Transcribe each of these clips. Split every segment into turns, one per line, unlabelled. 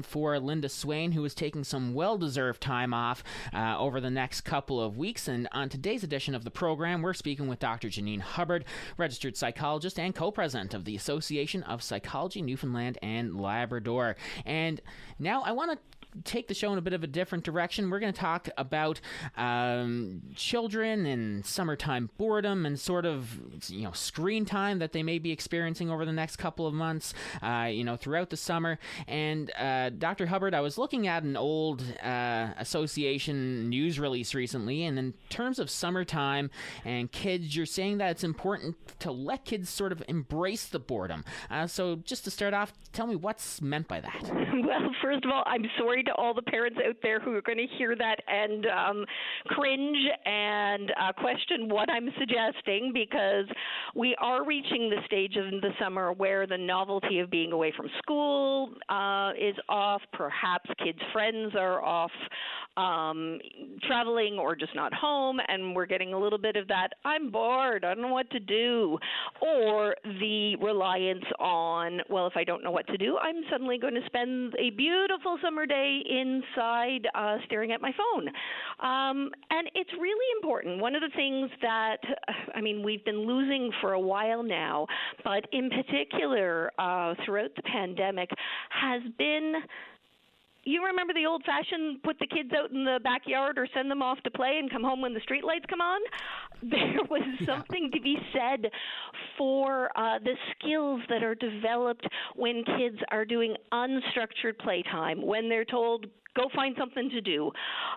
in for Linda Swain, who is taking some well-deserved time off over the next couple of weeks. And on today's edition of the program, we're speaking with Dr. Janine Hubbard, registered psychologist and co-president of the Association of Psychology Newfoundland and Labrador. And now I want to take the show in a bit of a different direction. We're going to talk about children and summertime boredom and sort of, screen time that they may be experiencing over the next couple of months, throughout the summer. And Dr. Hubbard, I was looking at an old association news release recently, and in terms of summertime and kids, you're saying that it's important to let kids sort of embrace the boredom. So just to start off, tell me what's meant by that.
Well, first of all, I'm sorry to all the parents out there who are going to hear that and cringe and question what I'm suggesting, because we are reaching the stage in the summer where the novelty of being away from school is off. Perhaps kids' friends are off traveling or just not home, and we're getting a little bit of that, I'm bored, I don't know what to do, or the reliance on, well, if I don't know what to do, I'm suddenly going to spend a beautiful summer day inside staring at my phone. And it's really important. One of the things that, we've been losing for a while now, but in particular throughout the pandemic, has been, you remember the old-fashioned put the kids out in the backyard or send them off to play and come home when the street lights come on? There was something to be said for the skills that are developed when kids are doing unstructured playtime, when they're told, go find something to do.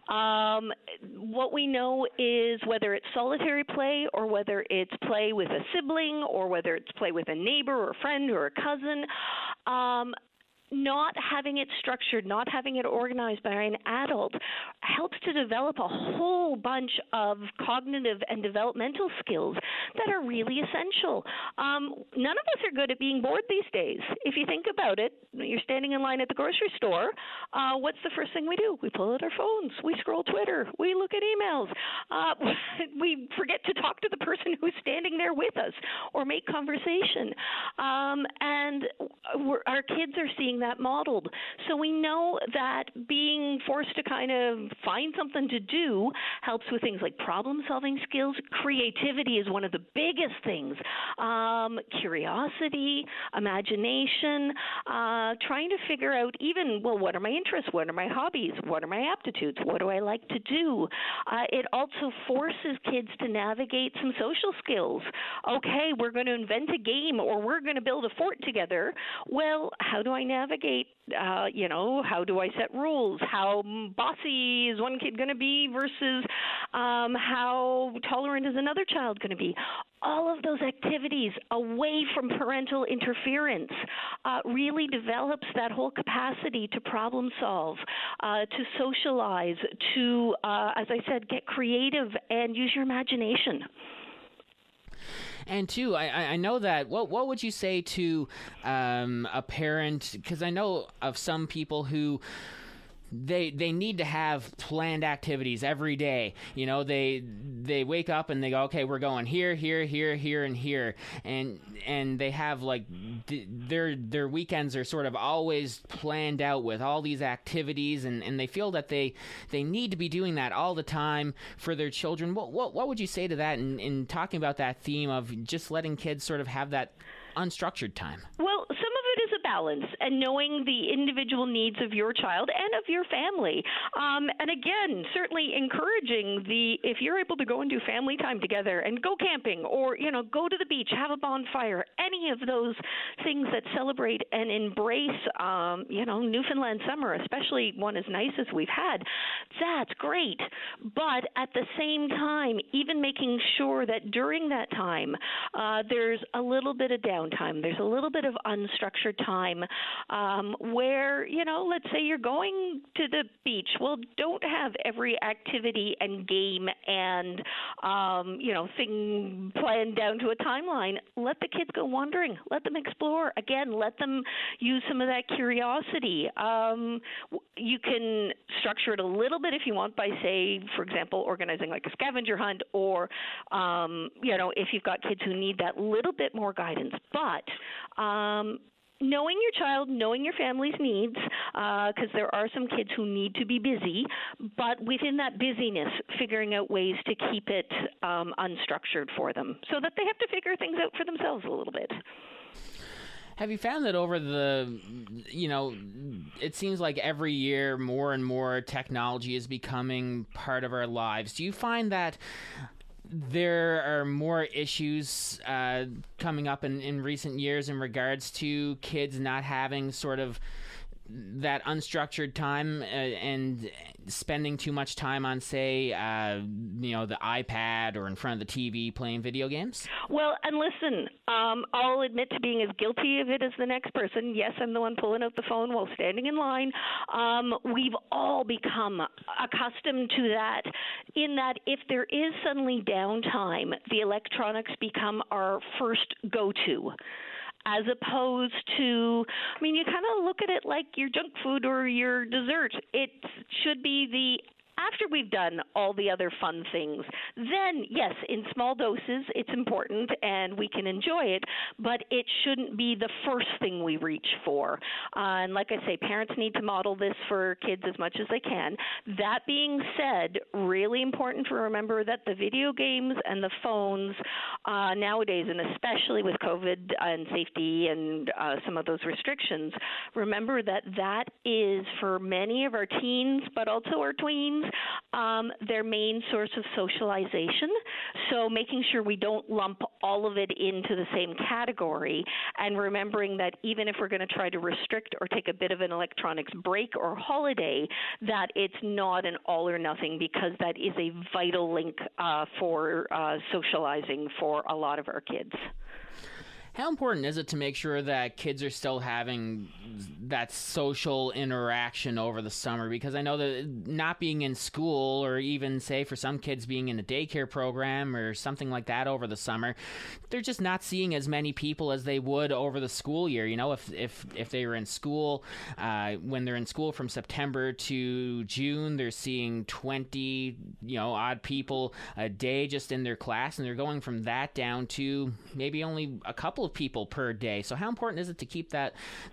What we know is whether it's solitary play or whether it's play with a sibling or whether it's play with a neighbor or a friend or a cousin, not having it structured, not having it organized by an adult helps to develop a whole bunch of cognitive and developmental skills that are really essential. None of us are good at being bored these days. If you think about it, you're standing in line at the grocery store, what's the first thing we do? We pull out our phones, we scroll Twitter, we look at emails, we forget to talk to the person who's standing there with us or make conversation. And our kids are seeing that modeled. So we know that being forced to kind of find something to do helps with things like problem-solving skills. Creativity is one of the biggest things. Curiosity, imagination, trying to figure out even, what are my interests? What are my hobbies? What are my aptitudes? What do I like to do? It also forces kids to navigate some social skills. Okay, we're going to invent a game or we're going to build a fort together. Well, how do I navigate? How do I set rules? How bossy is one kid going to be versus how tolerant is another child going to be? All of those activities away from parental interference really develops that whole capacity to problem solve, to socialize, to, as I said, get creative and use your imagination.
And two, I know that, what would you say to a parent, because I know of some people who they need to have planned activities every day. They wake up and they go, okay, we're going here, here, here, here, and here, and they have their weekends are sort of always planned out with all these activities, and they feel that they need to be doing that all the time for their children. What would you say to that in talking about that theme of just letting kids sort of have that unstructured time?
Well, some of it is a balance, and knowing the individual needs of your child and of your family. And again, certainly encouraging if you're able to go and do family time together and go camping or, go to the beach, have a bonfire, any of those things that celebrate and embrace, Newfoundland summer, especially one as nice as we've had, that's great. But at the same time, even making sure that during that time, there's a little bit of downtime, there's a little bit of unstructured time where, let's say you're going to the beach. Well, don't have every activity and game and, thing planned down to a timeline. Let the kids go wandering. Let them explore. Again, let them use some of that curiosity. You can structure it a little bit if you want by, say, for example, organizing like a scavenger hunt or, if you've got kids who need that little bit more guidance. But knowing your child, knowing your family's needs, because there are some kids who need to be busy, but within that busyness, figuring out ways to keep it unstructured for them so that they have to figure things out for themselves a little bit.
Have you found that over it seems like every year more and more technology is becoming part of our lives. Do you find that there are more issues coming up in recent years in regards to kids not having sort of that unstructured time and spending too much time on, say, the iPad or in front of the TV playing video games?
Well, and listen, I'll admit to being as guilty of it as the next person. Yes, I'm the one pulling out the phone while standing in line. We've all become accustomed to that, in that if there is suddenly downtime, the electronics become our first go-to, as opposed to, you kind of look at it like your junk food or your dessert. It should be after we've done all the other fun things, then, yes, in small doses, it's important and we can enjoy it, but it shouldn't be the first thing we reach for. And like I say, parents need to model this for kids as much as they can. That being said, really important to remember that the video games and the phones nowadays, and especially with COVID and safety and some of those restrictions, remember that is for many of our teens, but also our tweens, their main source of socialization. So making sure we don't lump all of it into the same category, and remembering that even if we're going to try to restrict or take a bit of an electronics break or holiday, that it's not an all or nothing, because that is a vital link for socializing for a lot of our kids.
How important is it to make sure that kids are still having that social interaction over the summer? Because I know that not being in school, or even, say, for some kids being in a daycare program or something like that over the summer, they're just not seeing as many people as they would over the school year. If they were in school, when they're in school from September to June, they're seeing 20, odd people a day just in their class, and they're going from that down to maybe only a couple of people per day. So how important is it to keep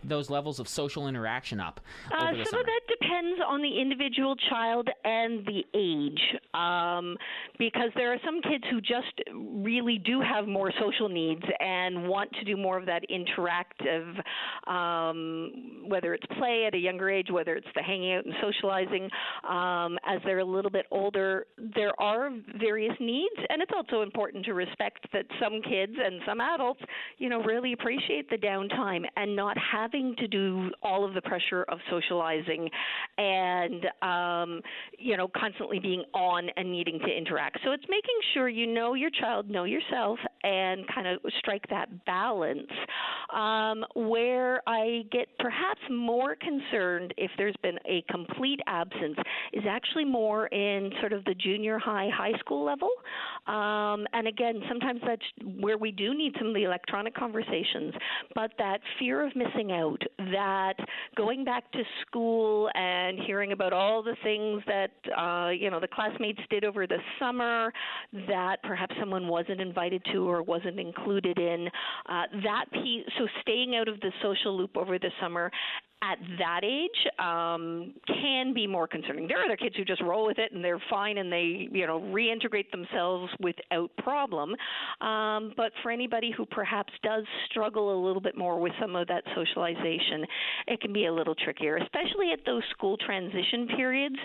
those levels of social interaction up over the
some
summer?
of that depends on the individual child and the age, because there are some kids who just really do have more social needs and want to do more of that interactive, whether it's play at a younger age, whether it's the hanging out and socializing. As they're a little bit older, there are various needs, and it's also important to respect that some kids and some adults really appreciate the downtime and not having to do all of the pressure of socializing and, constantly being on and needing to interact. So it's making sure you know your child, know yourself, and kind of strike that balance. Where I get perhaps more concerned if there's been a complete absence is actually more in sort of the junior high school level. And again, sometimes that's where we do need some of the electronic conversations, but that fear of missing out, that going back to school and hearing about all the things that, the classmates did over the summer that perhaps someone wasn't invited to or wasn't included in, that piece, so staying out of the social loop over the summer at that age can be more concerning. There are other kids who just roll with it and they're fine and they, reintegrate themselves without problem. But for anybody who perhaps does struggle a little bit more with some of that socialization, it can be a little trickier, especially at those school transition periods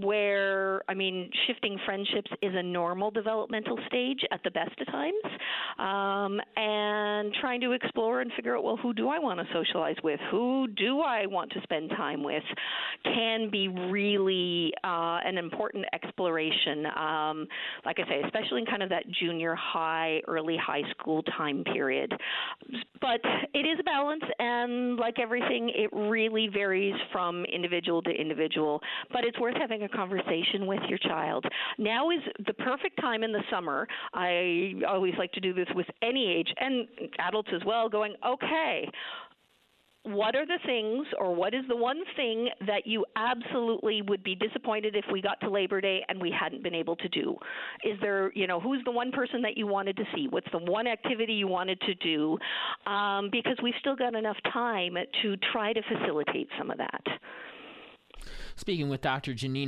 where, shifting friendships is a normal developmental stage at the best of times, and trying to explore and figure out, well, who do I want to socialize with? Who do I want to spend time with? Can be really an important exploration, like I say, especially in kind of that junior high, early high school time period. But it is a balance, and like everything, it really varies from individual to individual. But it's worth having a conversation with your child. Now is the perfect time in the summer. I always like to do this with any age, and adults as well, going, okay, what are the things, or what is the one thing that you absolutely would be disappointed if we got to Labor Day and we hadn't been able to do? Is there, who's the one person that you wanted to see? What's the one activity you wanted to do? Because we've still got enough time to try to facilitate some of that.
Speaking with Dr. Janine